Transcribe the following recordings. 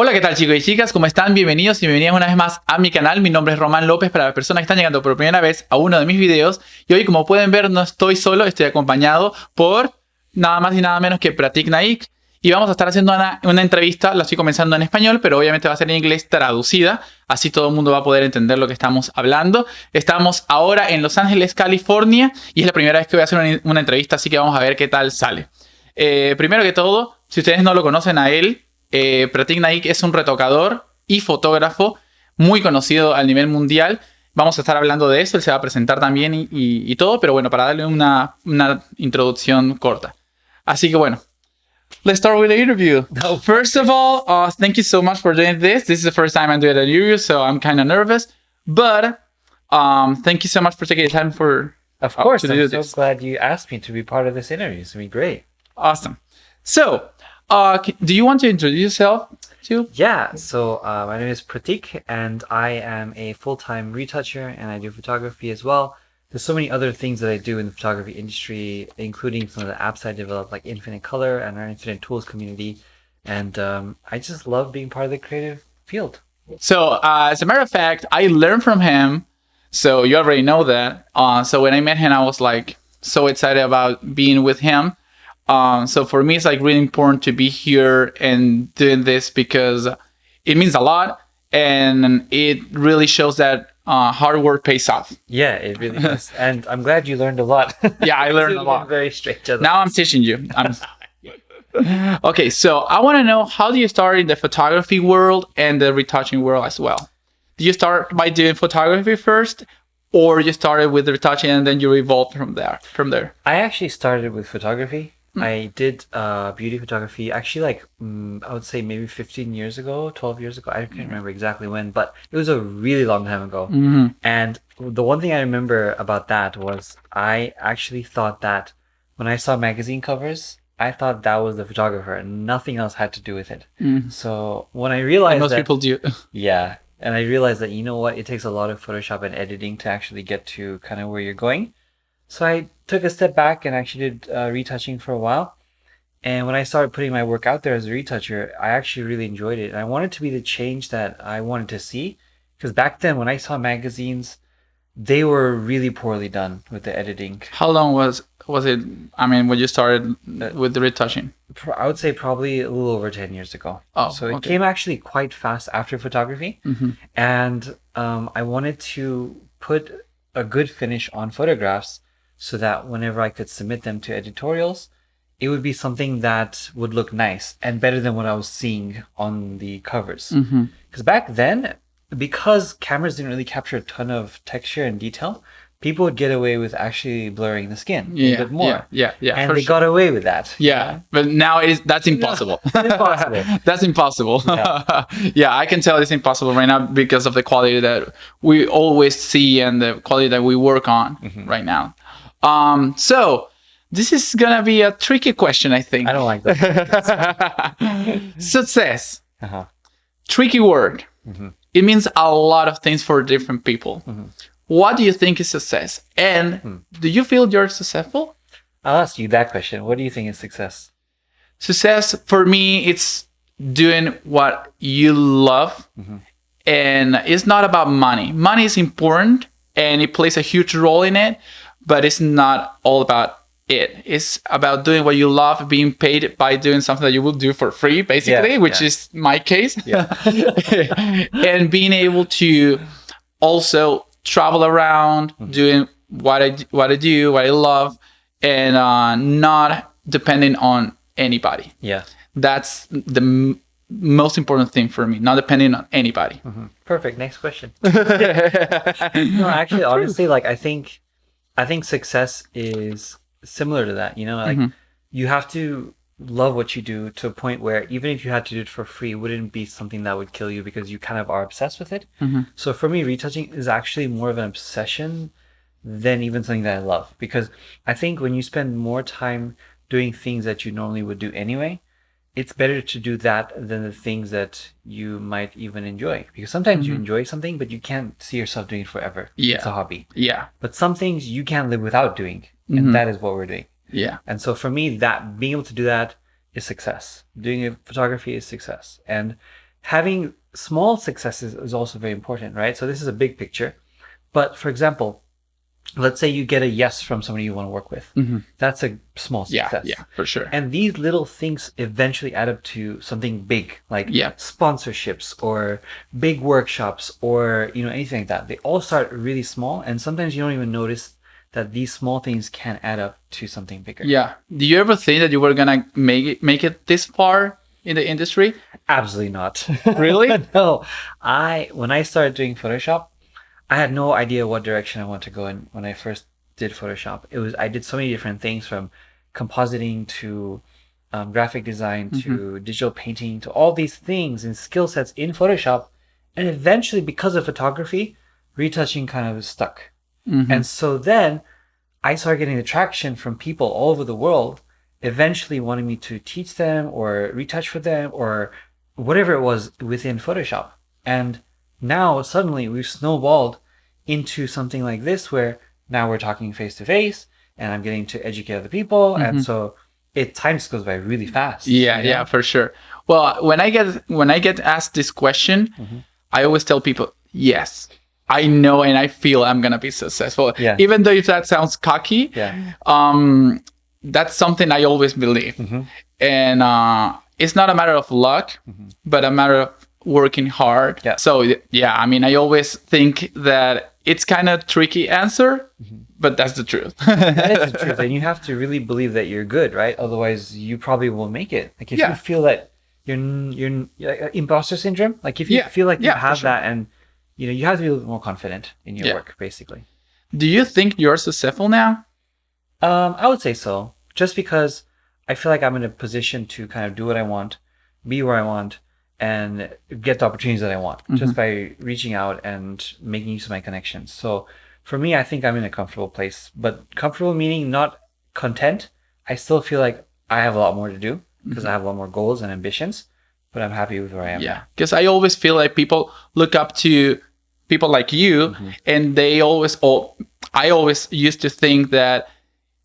Hola, ¿qué tal chicos y chicas? ¿Cómo están? Bienvenidos y bienvenidas una vez más a mi canal. Mi nombre es Román López para las personas que están llegando por primera vez a uno de mis videos. Y hoy, como pueden ver, no estoy solo, estoy acompañado por nada más y nada menos que Pratik Naik. Y vamos a estar haciendo una entrevista, la estoy comenzando en español, pero obviamente va a ser en inglés traducida. Así todo el mundo va a poder entender lo que estamos hablando. Estamos ahora en Los Ángeles, California, y es la primera vez que voy a hacer una entrevista, así que vamos a ver qué tal sale. Primero que todo, si ustedes no lo conocen a él, Pratik Naik es un retocador y fotógrafo muy conocido a nivel mundial. Vamos a estar hablando de eso, él se va a presentar también y todo, pero bueno, para darle una introducción corta. Así que bueno, let's start with the interview. First of all, thank you so much for doing this. This is the first time I'm doing an interview, so I'm kind of nervous. But thank you so much for taking the time for Of course, to do I'm this. so glad you asked me to be part of this interview. It's going to be great. Awesome. So, do you want to introduce yourself too? Yeah, so my name is Pratik, and I am a full-time retoucher, and I do photography as well. There's so many other things that I do in the photography industry, including some of the apps I developed, like Infinite Color and our Infinite Tools community. And I just love being part of the creative field. So, as a matter of fact, I learned from him. So you already know that. So when I met him, I was like so excited about being with him. So for me, it's like really important to be here and doing this because it means a lot, and it really shows that hard work pays off. Yeah, it really does. And I'm glad you learned a lot. Yeah, I learned a You've lot. been very straight to the Now I'm teaching you. Okay, so I want to know, how do you start in the photography world and the retouching world as well? Did you start by doing photography first, or you started with retouching and then you evolved from there? I actually started with photography. I did beauty photography actually like I would say maybe 15 years ago, 12 years ago. I can't remember exactly when, but it was a really long time ago. And the one thing I remember about that was I actually thought that when I saw magazine covers, I thought that was the photographer and nothing else had to do with it. So when I realized Most that, people do. yeah, and I realized that, you know what, it takes a lot of Photoshop and editing to actually get to kind of where you're going. So I took a step back and actually did retouching for a while. And when I started putting my work out there as a retoucher, I actually really enjoyed it. And I wanted to be the change that I wanted to see. Because back then, when I saw magazines, they were really poorly done with the editing. How long was it, I mean, when you started with the retouching? I would say probably a little over 10 years ago. Oh, so it okay. came actually quite fast after photography. And I wanted to put a good finish on photographs so that whenever I could submit them to editorials, it would be something that would look nice and better than what I was seeing on the covers. Because back then, because cameras didn't really capture a ton of texture and detail, people would get away with actually blurring the skin a little bit more. Yeah. And for they sure. got away with that. Yeah, but now that's impossible. Impossible. That's impossible. Yeah. Yeah, I can tell it's impossible right now because of the quality that we always see and the quality that we work on right now. So this is gonna be a tricky question, I think. I don't like that. Success. Uh-huh. Tricky word. It means a lot of things for different people. What do you think is success? And do you feel you're successful? I'll ask you that question. What do you think is success? Success for me, it's doing what you love. And it's not about money. Money is important and it plays a huge role in it, but it's not all about it. It's about doing what you love, being paid by doing something that you will do for free, basically, which is my case. And being able to also travel around, doing what I do, what I love, and not depending on anybody. Yeah. That's the most important thing for me, not depending on anybody. Perfect. Next question. No, actually, honestly, like I think success is similar to that. You know, like you have to love what you do to a point where even if you had to do it for free, it wouldn't be something that would kill you because you kind of are obsessed with it. So for me, retouching is actually more of an obsession than even something that I love, because I think when you spend more time doing things that you normally would do anyway, it's better to do that than the things that you might even enjoy, because sometimes you enjoy something but you can't see yourself doing it forever. It's a hobby. But some things you can't live without doing, and that is what we're doing. And so for me, that being able to do that is success. Doing photography is success. And having small successes is also very important, right? So this is a big picture. But for example, let's say you get a yes from somebody you want to work with. That's a small success. Yeah, for sure. And these little things eventually add up to something big, like sponsorships or big workshops or, anything like that. They all start really small, and sometimes you don't even notice that these small things can add up to something bigger. Yeah. Do you ever think that you were gonna make it this far in the industry? Absolutely not. Really? No. When I started doing Photoshop, I had no idea what direction I want to go in when I first did Photoshop. I did so many different things, from compositing to graphic design to digital painting to all these things and skill sets in Photoshop. And eventually, because of photography, retouching kind of stuck. And so then I started getting the traction from people all over the world, eventually wanting me to teach them or retouch for them or whatever it was within Photoshop. And now suddenly we've snowballed into something like this, where now we're talking face to face and I'm getting to educate other people. And so time just goes by really fast. Yeah, for sure. Well, when I get asked this question, I always tell people, yes, I know and I feel I'm gonna be successful. Yeah. Even though if that sounds cocky, that's something I always believe. And it's not a matter of luck, but a matter of working hard. Yeah. So yeah, I mean, I always think that it's kind of tricky answer, but that's the truth. That is the truth. And you have to really believe that you're good, right? Otherwise you probably won't make it. Like if you feel that you're like, imposter syndrome, like if you feel like you have that, and you have to be a little bit more confident in your work, basically. Do you think you're successful now? I would say so. Just because I feel like I'm in a position to kind of do what I want, be where I want, and get the opportunities that I want just by reaching out and making use of my connections. So for me, I think I'm in a comfortable place, but comfortable meaning not content. I still feel like I have a lot more to do because I have a lot more goals and ambitions, but I'm happy with where I am. Yeah, because I always feel like people look up to people like you, and I always used to think that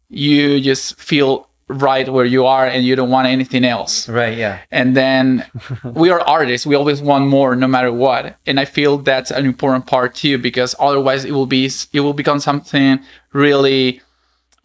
you just feel right where you are and you don't want anything else. Right, yeah. And then we are artists. We always want more no matter what. And I feel that's an important part too, because otherwise it will become something really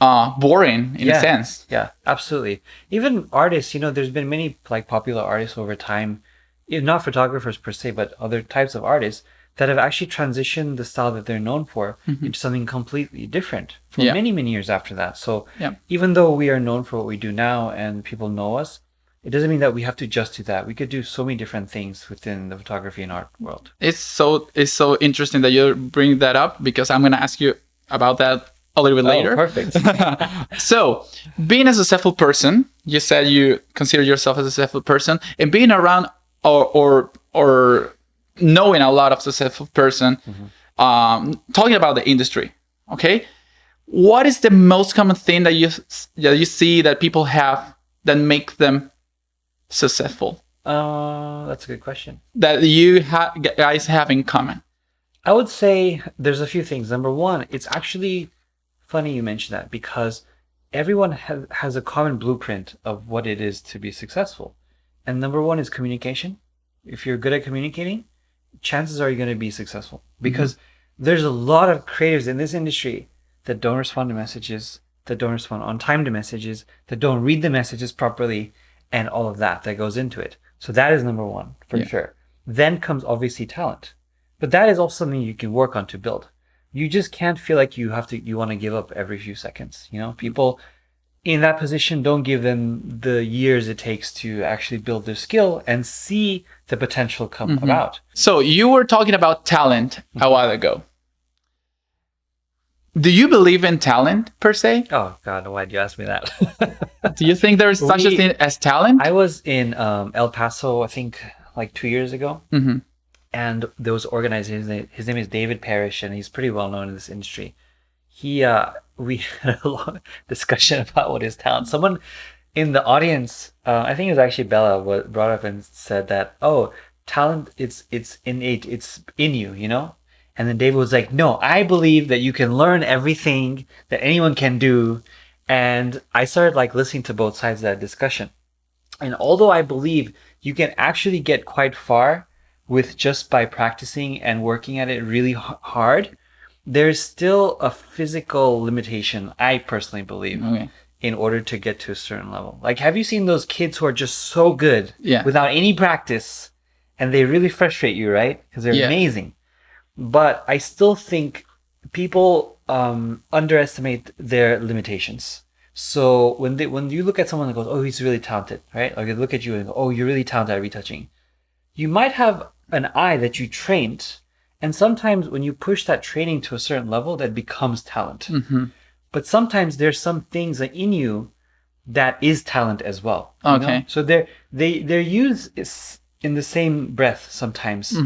boring in a sense. Yeah, absolutely. Even artists, there's been many like popular artists over time, not photographers per se, but other types of artists that have actually transitioned the style that they're known for into something completely different for many, many years after that. So even though we are known for what we do now and people know us, it doesn't mean that we have to just do that. We could do so many different things within the photography and art world. It's so interesting that you bring that up, because I'm going to ask you about that a little bit later. Perfect. So being a successful person, you said you consider yourself as a successful person, and being around or knowing a lot of successful person, talking about the industry, okay? What is the most common thing that you see that people have that make them successful? That's a good question. That you guys have in common? I would say there's a few things. Number one, it's actually funny you mentioned that, because everyone has a common blueprint of what it is to be successful. And number one is communication. If you're good at communicating, chances are you're going to be successful, because there's a lot of creatives in this industry that don't respond to messages, that don't respond on time to messages, that don't read the messages properly, and all of that goes into it. So that is number one for sure. Then comes obviously talent, but that is also something you can work on to build. You just can't feel like you want to give up every few seconds. People in that position don't give them the years it takes to actually build their skill and see the potential come about. So you were talking about talent a while ago. Do you believe in talent per se? Oh God, why did you ask me that? Do you think there is such a thing as talent? I was in El Paso, I think like 2 years ago. And there was an organizer, his name is David Parrish, and he's pretty well known in this industry. We had a long discussion about what is talent. Someone in the audience, I think it was actually Bella, brought up and said that, talent, it's innate, it's in you, And then David was like, no, I believe that you can learn everything that anyone can do. And I started like listening to both sides of that discussion. And although I believe you can actually get quite far with just by practicing and working at it really hard. There's still a physical limitation, I personally believe, in order to get to a certain level. Like, have you seen those kids who are just so good without any practice, and they really frustrate you, right? Because they're amazing. But I still think people underestimate their limitations. So when you look at someone that goes, oh, he's really talented, right? Like, they look at you and go, oh, you're really talented at retouching. You might have an eye that you trained, and sometimes when you push that training to a certain level, that becomes talent. But sometimes there's some things in you that is talent as well. You know? So they're used in the same breath sometimes.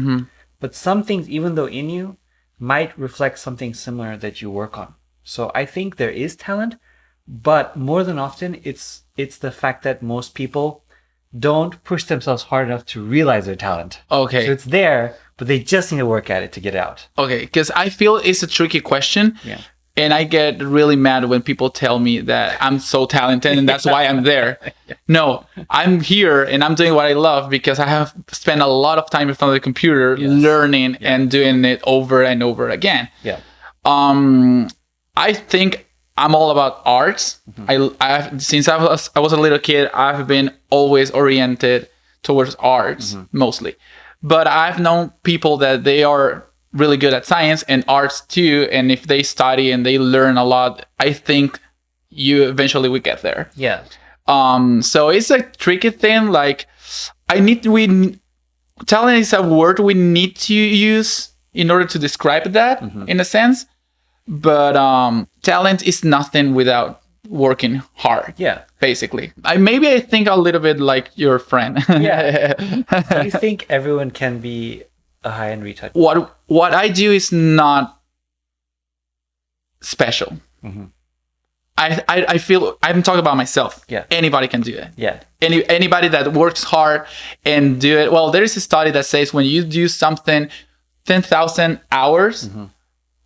But some things, even though in you, might reflect something similar that you work on. So I think there is talent, but more than often, it's the fact that most people don't push themselves hard enough to realize their talent. So it's there, but they just need to work at it to get it out. Because I feel it's a tricky question. And I get really mad when people tell me that I'm so talented and that's why I'm there. No, I'm here and I'm doing what I love because I have spent a lot of time in front of the computer learning and doing it over and over again. I think I'm all about arts. Since I was a little kid, I've been always oriented towards arts mostly. But I've known people that they are really good at science and arts too, and if they study and they learn a lot, I think you eventually will get there. So it's a tricky thing. Like, talent is a word we need to use in order to describe that in a sense, but talent is nothing without working hard. Basically, I think a little bit like your friend. Do you think everyone can be a high-end retoucher? What I do is not special. I feel I'm talking about myself. Anybody can do it. Anybody that works hard and do it well. There is a study that says when you do something 10,000 hours,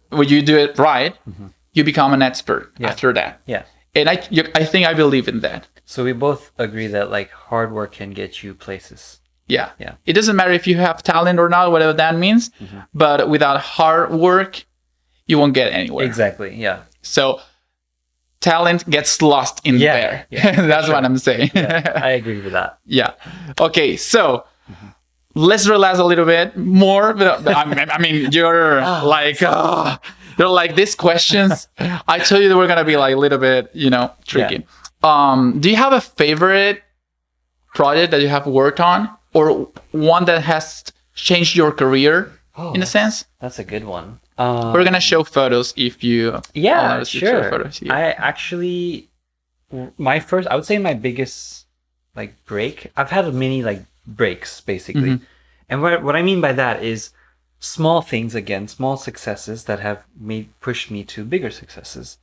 when you do it right, you become an expert after that. And I think I believe in that. So we both agree that like hard work can get you places. It doesn't matter if you have talent or not, whatever that means. But without hard work, you won't get anywhere. Exactly. So talent gets lost in there. That's what I'm saying. I agree with that. Okay, so let's relax a little bit more. I mean, you're like these questions. I told you they were gonna be like a little bit, tricky. Do you have a favorite project that you have worked on, or one that has changed your career in a sense? That's a good one. We're gonna show photos if you sure. Photos here. I actually, I would say my biggest like break. I've had many like breaks basically, and what I mean by that is small things, again, small successes that have pushed me to bigger successes.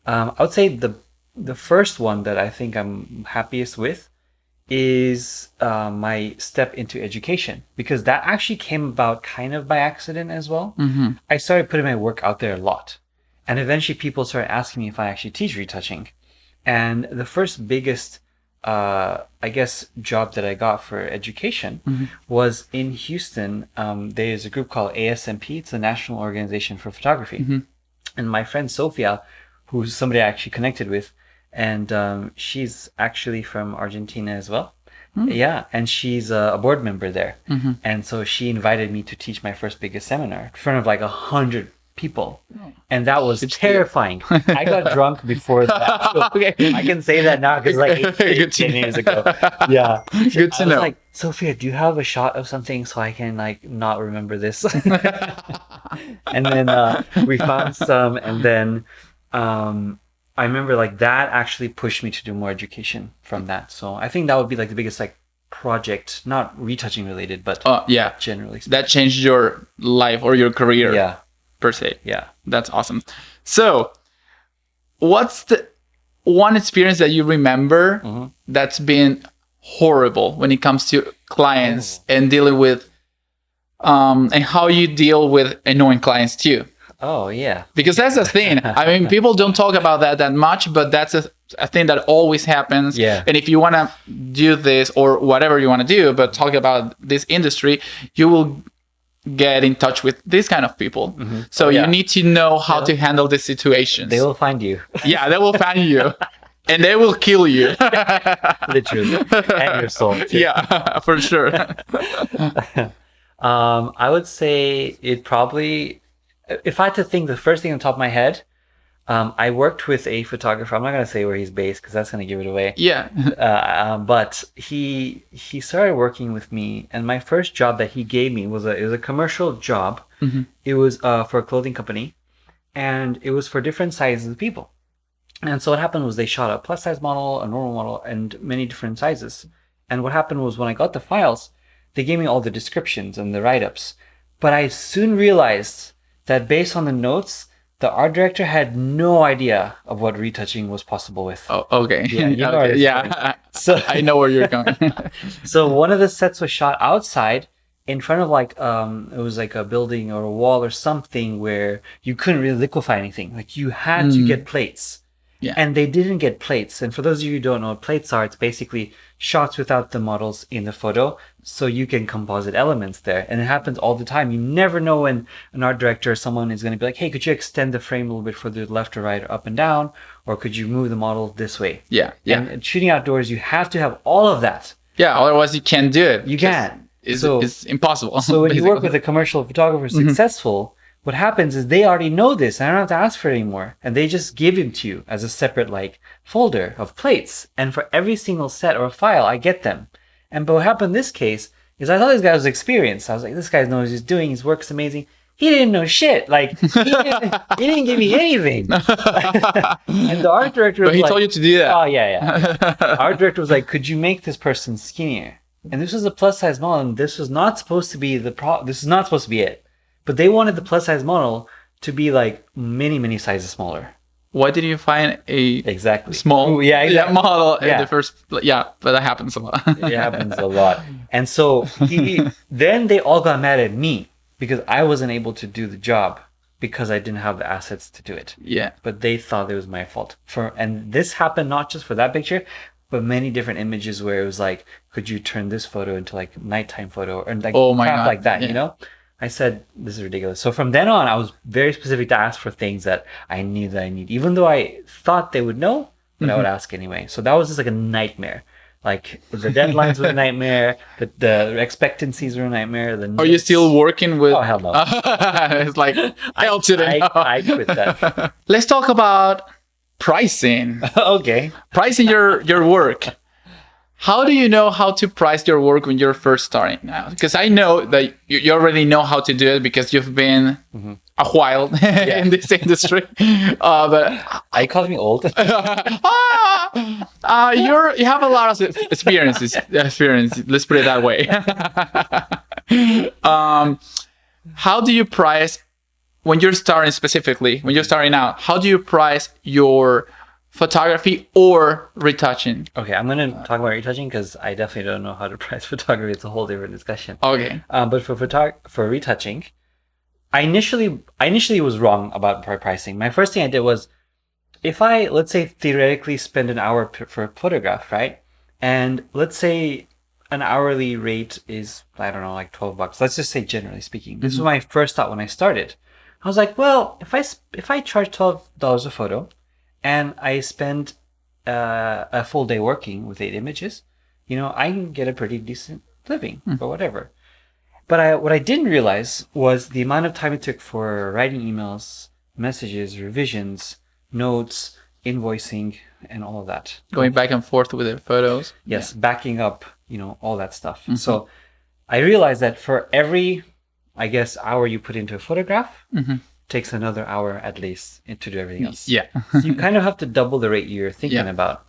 I would say the first one that I think I'm happiest with is my step into education, because that actually came about kind of by accident as well. I started putting my work out there a lot, and eventually people started asking me if I actually teach retouching. And the first biggest job that I got for education was in Houston. There's a group called ASMP. It's the National Organization for Photography. And my friend Sophia, who's somebody I actually connected with, and she's actually from Argentina as well. And she's a board member there. And so she invited me to teach my first biggest seminar in front of like 100 people. And that was terrifying. I got drunk before that. So I can say that now because like 10 years ago. Good to know. Like, Sophia, do you have a shot of something so I can like not remember this? And then we found some, and then I remember like that actually pushed me to do more education from that. So I think that would be like the biggest like project, not retouching related, but generally speaking. That changed your life or your career per se. That's awesome. So what's the one experience that you remember that's been horrible when it comes to clients and dealing with and how you deal with annoying clients too? Oh, yeah. Because that's the thing. I mean, people don't talk about that much, but that's a thing that always happens. Yeah. And if you want to do this or whatever you want to do, but talk about this industry, you will get in touch with this kind of people. So you need to know how to handle the situations. They will find you. Yeah, they will find you. And they will kill you. Literally. And your soul, too. Yeah, for sure. I would say it probably, if I had to think, the first thing on top of my head, I worked with a photographer. I'm not going to say where he's based because that's going to give it away. Yeah. But he started working with me, and my first job that he gave me was a commercial job. It was for a clothing company, and it was for different sizes of people. And so what happened was they shot a plus size model, a normal model, and many different sizes. And what happened was when I got the files, they gave me all the descriptions and the write-ups. But I soon realized that based on the notes, the art director had no idea of what retouching was possible with. Oh, okay. Yeah, you know okay. Yeah. So I know where you're going. So one of the sets was shot outside in front of like it was like a building or a wall or something where you couldn't really liquefy anything. Like you had to get plates. Yeah. And they didn't get plates. And for those of you who don't know what plates are, it's basically shots without the models in the photo, so you can composite elements there. And it happens all the time. You never know when an art director or someone is going to be like, hey, could you extend the frame a little bit further left or right or up and down? Or could you move the model this way? Yeah. Yeah. And shooting outdoors, you have to have all of that. Yeah. Otherwise, you can't do it. You can't. It's impossible. So when you work with a commercial photographer successful, what happens is they already know this. I don't have to ask for it anymore. And they just give it to you as a separate like folder of plates. And for every single set or file, I get them. But what happened in this case is I thought this guy was experienced. I was like, this guy knows what he's doing. His work's amazing. He didn't know shit. Like, he didn't give me anything. And the art director was But he told you to do that. Oh, yeah. Art director was like, could you make this person skinnier? And this was a plus size model. And this was not supposed to be this is not supposed to be it. But they wanted the plus size model to be like many, many sizes smaller. Why did you find a small model in the first? Yeah, but that happens a lot. It happens a lot. And so then they all got mad at me because I wasn't able to do the job because I didn't have the assets to do it. Yeah. But they thought it was my fault. And this happened not just for that picture, but many different images where it was like, could you turn this photo into like nighttime photo or like crap like that, you know? I said, this is ridiculous. So from then on, I was very specific to ask for things that I knew that I need, even though I thought they would know, but I would ask anyway. So that was just like a nightmare. Like the deadlines were a nightmare, the expectancies were a nightmare. Are you still working with? Oh, hell no. It's like, hell today. I quit that. Let's talk about pricing. Okay. Pricing your work. How do you know how to price your work when you're first starting now? Because I know that you already know how to do it because you've been a while in this industry. But are you calling me old? You have a lot of experience. Let's put it that way. How do you price when you're starting specifically? When you're starting out, how do you price your photography or retouching? Okay, I'm going to talk about retouching because I definitely don't know how to price photography. It's a whole different discussion. Okay. But for retouching, I initially was wrong about pricing. My first thing I did was, if I, let's say, theoretically spend an hour for a photograph, right? And let's say an hourly rate is, I don't know, like $12. Let's just say generally speaking. This was my first thought when I started. I was like, well, if I charge $12 a photo, and I spend a full day working with 8 images, you know, I can get a pretty decent living or whatever. But what I didn't realize was the amount of time it took for writing emails, messages, revisions, notes, invoicing, and all of that. Going back and forth with the photos. Yes, backing up, you know, all that stuff. So I realized that for every, I guess, hour you put into a photograph, takes another hour at least to do everything else. Yeah. So you kind of have to double the rate you're thinking about,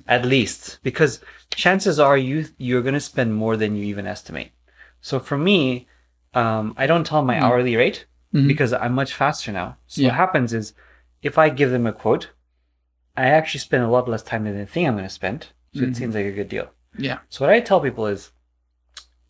at least, because chances are you're going to spend more than you even estimate. So for me, I don't tell my hourly rate because I'm much faster now. So what happens is, if I give them a quote, I actually spend a lot less time than they think I'm going to spend. So it seems like a good deal. Yeah. So what I tell people is,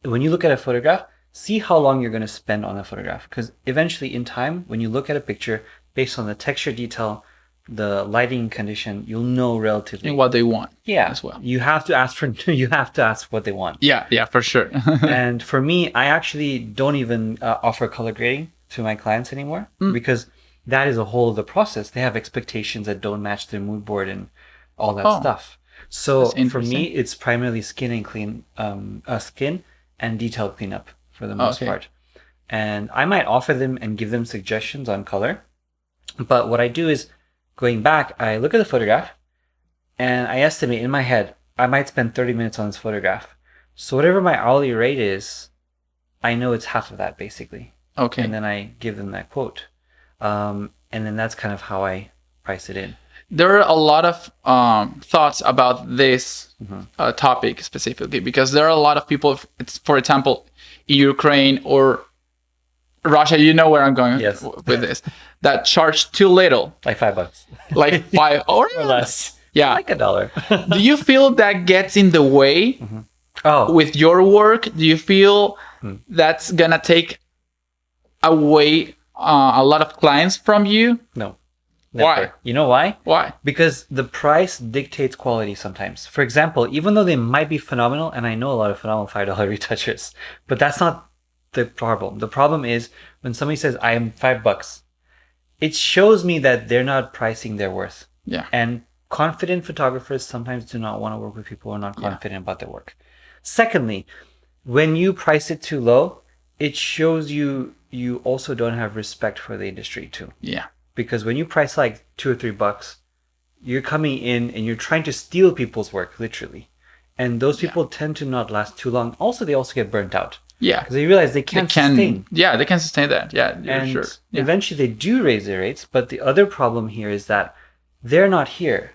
when you look at a photograph, see how long you're going to spend on a photograph. Because eventually in time, when you look at a picture, based on the texture detail, the lighting condition, you'll know relatively And what they want. Yeah, as well. You have to ask what they want. Yeah, for sure. And for me, I actually don't even offer color grading to my clients anymore because that is a whole other process. They have expectations that don't match their mood board and all that stuff. So for me, it's primarily skin and detail cleanup for the most part. And I might offer them and give them suggestions on color. But what I do is, going back, I look at the photograph and I estimate in my head, I might spend 30 minutes on this photograph. So whatever my hourly rate is, I know it's half of that basically. Okay. And then I give them that quote. And then that's kind of how I price it in. There are a lot of thoughts about this topic specifically, because there are a lot of people, for example, in Ukraine or Russia, you know where I'm going with this, that charge too little. Like $5. Like $5 or less. Yeah. Like $1. Do you feel that gets in the way with your work? Do you feel that's going to take away a lot of clients from you? No. Never. Why? You know why? Why? Because the price dictates quality sometimes. For example, even though they might be phenomenal, and I know a lot of phenomenal $5 retouchers, but that's not the problem. The problem is when somebody says, I am $5, it shows me that they're not pricing their worth. Yeah. And confident photographers sometimes do not want to work with people who are not confident about their work. Secondly, when you price it too low, it shows you also don't have respect for the industry too. Yeah. Because when you price like $2 or $3, you're coming in and you're trying to steal people's work, literally. And those people tend to not last too long. Also, they also get burnt out. Yeah. Because they realize they can't sustain. Yeah, they can sustain that. Yeah, and sure. Yeah. Eventually they do raise their rates. But the other problem here is that they're not here.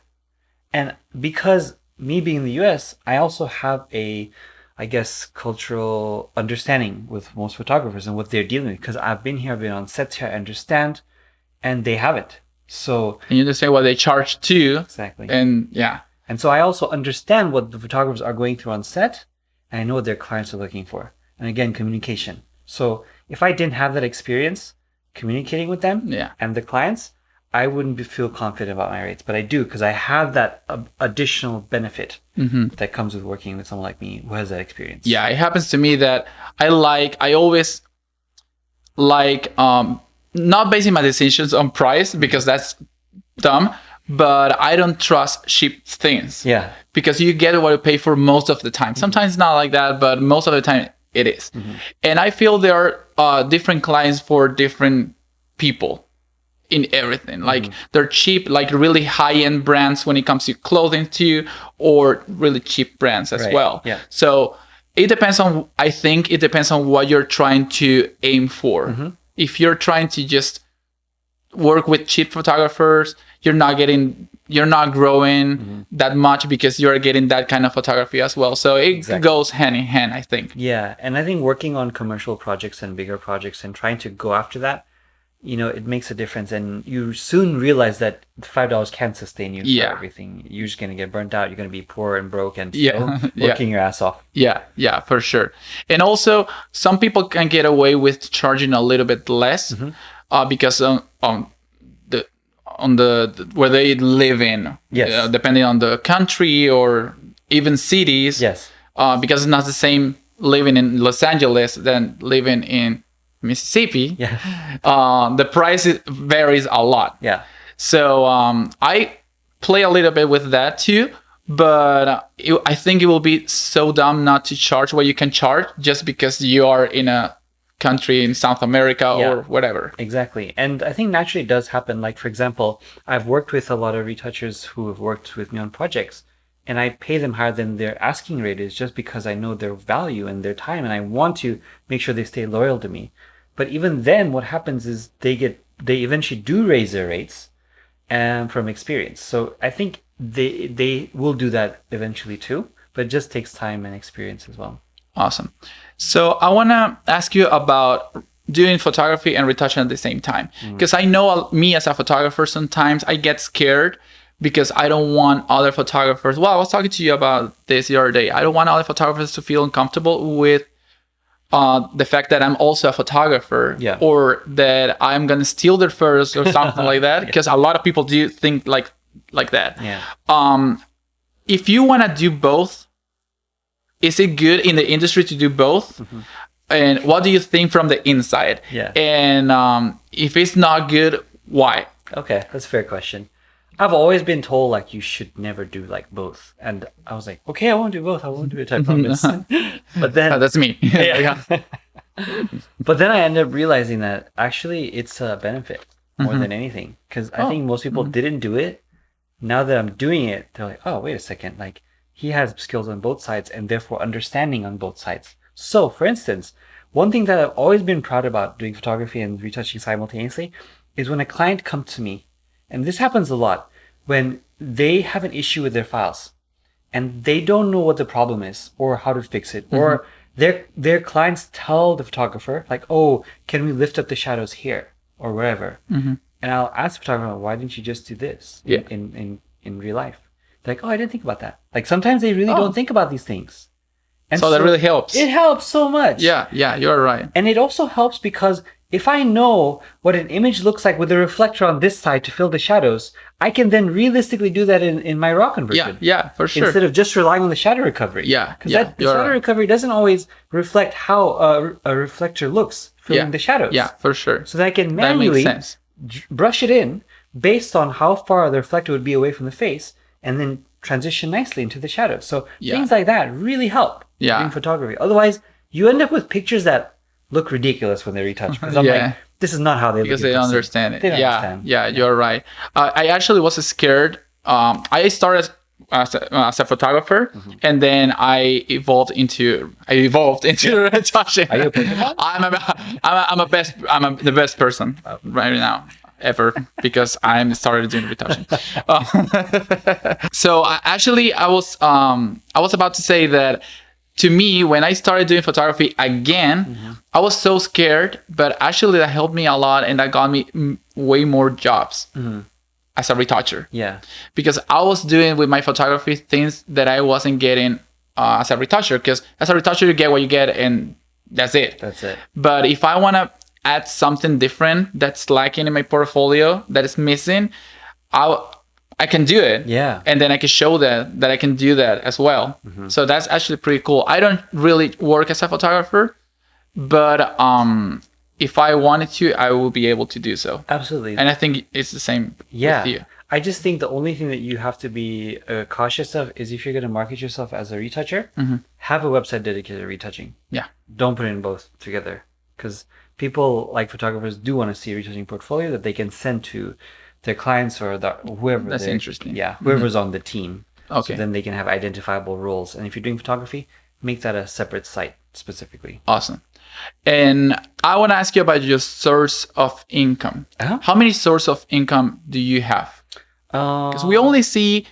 And because me being in the US, I also have a, I guess, cultural understanding with most photographers and what they're dealing with. Because I've been here, I've been on sets here, I understand. And they haven't. So and you understand what they charge too. Exactly. And yeah. And so I also understand what the photographers are going through on set, and I know what their clients are looking for. And again, communication. So if I didn't have that experience communicating with them and the clients, I wouldn't feel confident about my rates. But I do, because I have that additional benefit that comes with working with someone like me who has that experience. Yeah, it happens to me that I always like not basing my decisions on price, because that's dumb, but I don't trust cheap things. Yeah. Because you get what you pay for most of the time. Sometimes it's not like that, but most of the time it is. And I feel there are different clients for different people in everything. Like they're cheap, like really high-end brands when it comes to clothing too, or really cheap brands as well. Yeah. So it depends on, I think it depends on what you're trying to aim for. If you're trying to just work with cheap photographers, you're not growing that much, because you're getting that kind of photography as well. So it goes hand in hand, I think. Yeah. And I think working on commercial projects and bigger projects and trying to go after that, it makes a difference. And you soon realize that $5 can't sustain you for everything. You're just going to get burnt out. You're going to be poor and broke and still working your ass off. Yeah, for sure. And also, some people can get away with charging a little bit less because on the where they live in, depending on the country or even cities. Yes. Because it's not the same living in Los Angeles than living in Mississippi. The price varies a lot. So I play a little bit with that too, but I think it will be so dumb not to charge what you can charge just because you are in a country in South America or whatever. Exactly. And I think naturally it does happen. Like, for example, I've worked with a lot of retouchers who have worked with me on projects, and I pay them higher than their asking rate is just because I know their value and their time, and I want to make sure they stay loyal to me. But even then, what happens is they eventually do raise their rates from experience. So I think they will do that eventually too, but it just takes time and experience as well. Awesome. So I want to ask you about doing photography and retouching at the same time. Because I know me as a photographer, sometimes I get scared because I don't want other photographers. Well, I was talking to you about this the other day. I don't want other photographers to feel uncomfortable with the fact that I'm also a photographer, Yeah. or that I'm gonna steal their photos or something like that, because a lot of people do think like that. Yeah. If you want to do both, is it good in the industry to do both? And what do you think from the inside? Yeah. And if it's not good, why? Okay, that's a fair question. I've always been told like you should never do like both, and I was like, okay, I won't do both. I won't do it. I promise. But then That's me. Yeah. But then I ended up realizing that actually it's a benefit more than anything, because I think most people didn't do it. Now that I'm doing it, they're like, oh, wait a second, like he has skills on both sides and therefore understanding on both sides. So, for instance, one thing that I've always been proud about doing photography and retouching simultaneously is when a client comes to me, and this happens a lot, when they have an issue with their files and they don't know what the problem is or how to fix it, or their clients tell the photographer like, oh, can we lift up the shadows here or wherever? And I'll ask the photographer, why didn't you just do this in real life? They're like, oh, I didn't think about that. Like sometimes they really don't think about these things. And so that really helps. It helps so much. Yeah, you're right. And it also helps because if I know what an image looks like with a reflector on this side to fill the shadows, I can then realistically do that in my raw conversion. Yeah, for sure. Instead of just relying on the shadow recovery. Yeah, Because the shadow recovery doesn't always reflect how a reflector looks filling the shadows. Yeah, for sure. So that I can manually brush it in based on how far the reflector would be away from the face, and then transition nicely into the shadows. So things like that really help in photography. Otherwise, you end up with pictures that look ridiculous when they're retouched. Because I'm like, this is not how they look. Because they don't understand it. They don't understand. Yeah, you're right. I actually was scared. I started as a photographer, and then I evolved into retouching. Are you a photographer? I'm the best person right now ever, because I'm started doing retouching. So I was about to say that, to me, when I started doing photography again, I was so scared, but actually that helped me a lot, and that got me way more jobs as a retoucher. Yeah. Because I was doing with my photography things that I wasn't getting as a retoucher, because as a retoucher, you get what you get, and that's it. That's it. But if I want to add something different that's lacking in my portfolio, that is missing, I can do it. Yeah. And then I can show that I can do that as well. So that's actually pretty cool. I don't really work as a photographer, but if I wanted to, I will be able to do so. Absolutely. And I think it's the same with you. I just think the only thing that you have to be cautious of is if you're going to market yourself as a retoucher, have a website dedicated to retouching. Yeah. Don't put in both together, because people, like photographers, do want to see a retouching portfolio that they can send to their clients or whoever. That's interesting. Yeah, whoever's on the team. Okay. So then they can have identifiable roles. And if you're doing photography, make that a separate site specifically. Awesome. And I want to ask you about your source of income. How many sources of income do you have? Because we only see,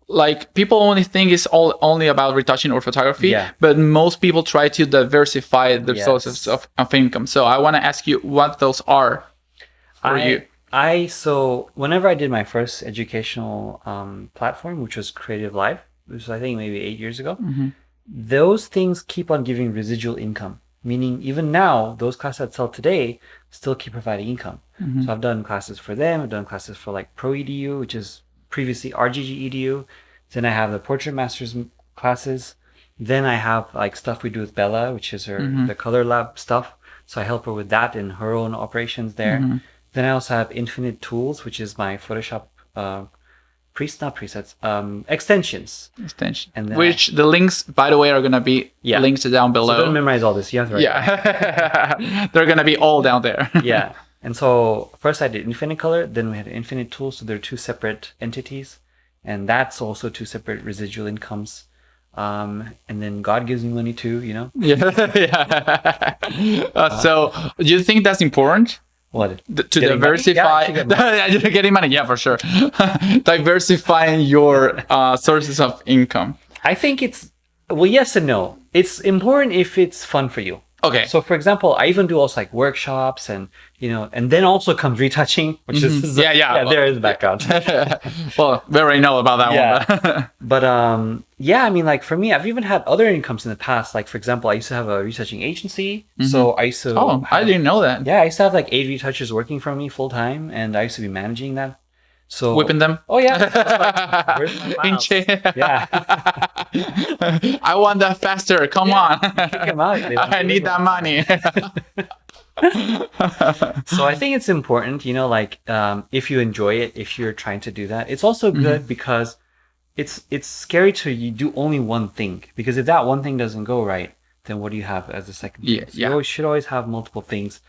like, people only think it's only about retouching or photography, but most people try to diversify their sources of income. So I want to ask you what those are for you. So whenever I did my first educational platform, which was Creative Live, which was I think maybe 8 years ago, those things keep on giving residual income. Meaning even now, those classes I sell today still keep providing income. So I've done classes for them. I've done classes for like Pro EDU, which is previously RGG EDU. Then I have the Portrait Masters classes. Then I have like stuff we do with Bella, which is the Color Lab stuff. So I help her with that in her own operations there. Then I also have Infinite Tools, which is my Photoshop extensions. And then which the links, by the way, are going to be linked down below. So don't memorize all this. You have to write They're going to be all down there. Yeah. And so first I did Infinite Color, then we had Infinite Tools. So they're two separate entities. And that's also two separate residual incomes. And then God gives me money too, you know? So do you think that's important? What? To diversify. You're getting money. Yeah, for sure. Diversifying your sources of income. I think it's, well, yes and no. It's important if it's fun for you. Okay. So for example, I even do also like workshops and, and then also comes retouching, which is, there is the background. Well, we already know about that one. But I mean, like for me, I've even had other incomes in the past. Like for example, I used to have a retouching agency. So I used to. Oh, I didn't know that. Yeah, I used to have like 8 retouchers working for me full time, and I used to be managing that. So whipping them. Oh yeah. Where's my files? Yeah. I want that faster. Come on. Kick them out. I need that money. So I think it's important, if you enjoy it, if you're trying to do that, it's also good because it's scary to you do only one thing, because if that one thing doesn't go right, then what do you have as a second thing? So you should always have multiple things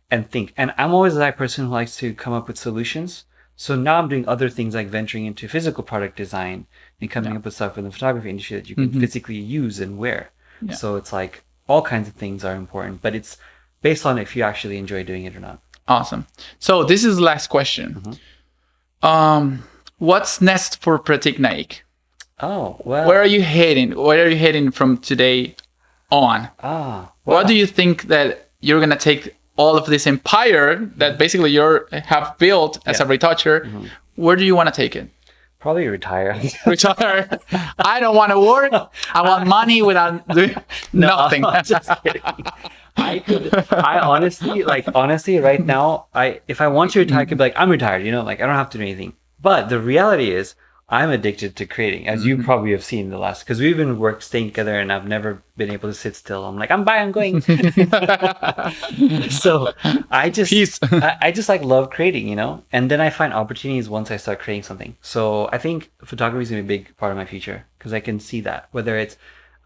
and think. And I'm always that person who likes to come up with solutions. So now I'm doing other things like venturing into physical product design and coming up with stuff in the photography industry that you can physically use and wear. Yeah. So it's like all kinds of things are important, but it's based on if you actually enjoy doing it or not. Awesome. So this is the last question. What's next for Pratik Naik? Oh, well. Where are you heading? Where are you heading from today on? What do you think that you're going to take all of this empire that basically you have built as a retoucher? Where do you want to take it? Probably retire. Retire. I don't want to work. I want money without doing nothing. No, just kidding. I honestly, right now, if I want to retire, I could be like, I'm retired, I don't have to do anything. But the reality is, I'm addicted to creating, as you probably have seen because we've been staying together, and I've never been able to sit still. I'm like, I'm going. So I just like love creating, and then I find opportunities once I start creating something. So I think photography is going to be a big part of my future, because I can see that, whether it's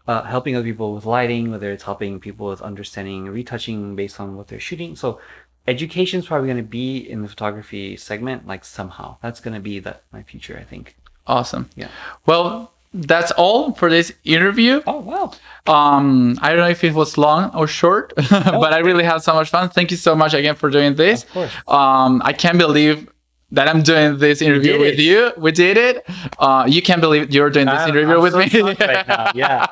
helping other people with lighting, whether it's helping people with understanding retouching based on what they're shooting. So education is probably going to be in the photography segment, like somehow. That's going to be my future, I think. Awesome. Yeah. Well, that's all for this interview. Oh, wow. I don't know if it was long or short, but I really had so much fun. Thank you so much again for doing this. Of course. I can't believe that I'm doing this interview with you. We did it. You can't believe you're doing this interview with me. Right now. Yeah.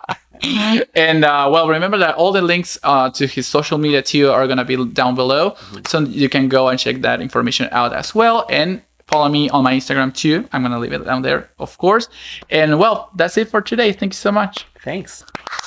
And remember that all the links to his social media too are going to be down below. So you can go and check that information out as well. And follow me on my Instagram too. I'm going to leave it down there, of course. And that's it for today. Thank you so much. Thanks.